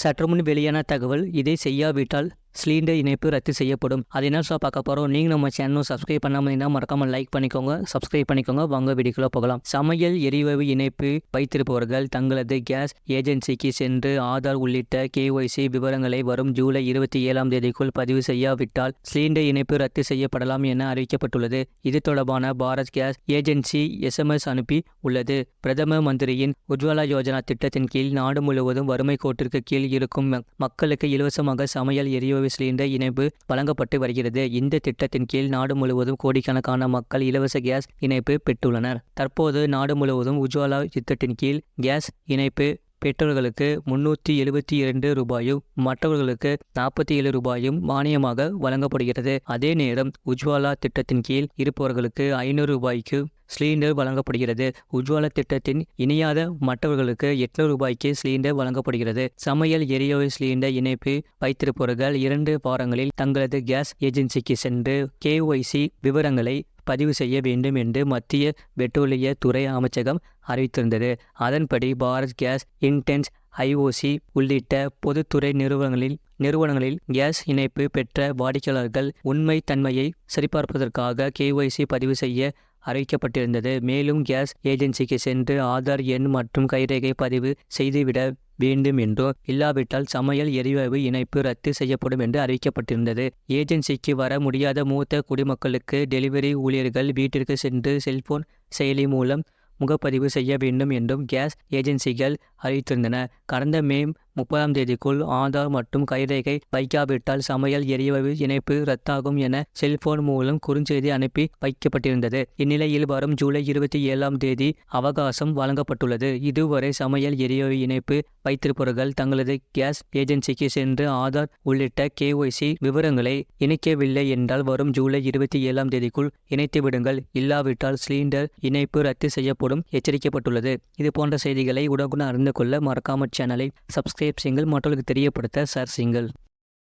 சற்றுமுன் வெளியான தகவல், இதை செய்யாவிட்டால் சிலிண்டர் இணைப்பு ரத்து செய்யப்படும். அது என்ன பார்க்க போகிறோம். நீங்கள் நம்ம சேனலும் சப்ஸ்கிரைப் பண்ணாமல் இருந்தால் மறக்காமல் லைக் பண்ணிக்கோங்க, சப்ஸ்கிரைப் பண்ணிக்கோங்க. வாங்க வீடியோக்குள்ள போகலாம். சமையல் எரிவாயு இணைப்பு வைத்திருப்பவர்கள் தங்களது கேஸ் ஏஜென்சிக்கு சென்று ஆதார் உள்ளிட்ட KYC விவரங்களை வரும் ஜூலை 27ஆம் தேதிக்குள் பதிவு செய்யாவிட்டால் சிலிண்டர் இணைப்பு ரத்து செய்யப்படலாம் என அறிவிக்கப்பட்டுள்ளது. இது தொடர்பான பாரத் கேஸ் ஏஜென்சி SMS அனுப்பி உள்ளது. பிரதம மந்திரியின் உஜ்வாலா யோஜனா திட்டத்தின் கீழ் நாடு முழுவதும் வறுமை கோட்டிற்கு கீழ் இருக்கும் மக்களுக்கு இலவசமாக சமையல் எரிவாயு சிலிண்டர் இணைப்பு வழங்கப்பட்டு வருகிறது. இந்த திட்டத்தின் கீழ் நாடு முழுவதும் கோடிக்கணக்கான மக்கள் இலவச கேஸ் இணைப்பு பெற்றுள்ளனர். தற்போது நாடு முழுவதும் உஜ்வாலா திட்டத்தின் கீழ் கேஸ் இணைப்பு பெற்றோர்களுக்கு 372 ரூபாயும் மற்றவர்களுக்கு 47 ரூபாயும் மானியமாக வழங்கப்படுகிறது. அதே நேரம் உஜ்வாலா திட்டத்தின் கீழ் இருப்பவர்களுக்கு 500 ரூபாய்க்கு சிலிண்டர் வழங்கப்படுகிறது. உஜ்வாலா திட்டத்தின் இணையாத மற்றவர்களுக்கு 800 ரூபாய்க்கு சிலிண்டர் வழங்கப்படுகிறது. சமையல் எரிவாயு சிலிண்டர் இணைப்பு வைத்திருப்பவர்கள் 2 வாரங்களில் தங்களது கேஸ் ஏஜென்சிக்கு சென்று KYC விவரங்களை பதிவு செய்ய வேண்டும் என்று மத்திய பெட்ரோலிய துறை அமைச்சகம் அறிவித்திருந்தது. அதன்படி பாரத் கேஸ் இன்டென்ஸ் IOC உள்ளிட்ட பொதுத்துறை நிறுவனங்களில் கேஸ் இணைப்பு பெற்ற வாடிக்கையாளர்கள் உண்மை தன்மையை சரிபார்ப்பதற்காக KYC பதிவு செய்ய அறிவிக்கப்பட்டிருந்தது. மேலும் கேஸ் ஏஜென்சிக்கு சென்று ஆதார் எண் மற்றும் கைரேகை பதிவு செய்துவிட வேண்டும் என்றும், இல்லாவிட்டால் சமையல் எரிவாயு இணைப்பு ரத்து செய்யப்படும் என்று அறிவிக்கப்பட்டிருந்தது. ஏஜென்சிக்கு வர முடியாத மூத்த குடிமக்களுக்கு டெலிவரி ஊழியர்கள் வீட்டிற்கு சென்று செல்போன் செயலி மூலம் முகப்பதிவு செய்ய வேண்டும் என்றும் கேஸ் ஏஜென்சிகள் அறிவித்திருந்தன. கடந்த மே 30ஆம் தேதிக்குள் ஆதார் மற்றும் கைரேகை வைக்காவிட்டால் சமையல் எரிவாயு இணைப்பு ரத்தாகும் என செல்போன் மூலம் குறுஞ்செய்தி அனுப்பி வைக்கப்பட்டிருந்தது. இந்நிலையில் வரும் ஜூலை 27ஆம் தேதி அவகாசம் வழங்கப்பட்டுள்ளது. இதுவரை சமையல் எரிவாயு இணைப்பு வைத்திருப்பவர்கள் தங்களது கேஸ் ஏஜென்சிக்கு சென்று ஆதார் உள்ளிட்ட KYC விவரங்களை இணைக்கவில்லை என்றால் வரும் ஜூலை 27ஆம் தேதிக்குள் இணைத்து விடுங்கள், இல்லாவிட்டால் சிலிண்டர் இணைப்பு ரத்து செய்யப்படும் எச்சரிக்கப்பட்டுள்ளது. இது போன்ற செய்திகளை உடனுக்குடன் அறிந்து கொள்ள மறக்காம சேனலை சப்ஸ்கிரைப் செய்யுங்கள், மற்றவர்களுக்கு தெரியப்படுத்த ஷேர் செய்யுங்கள்.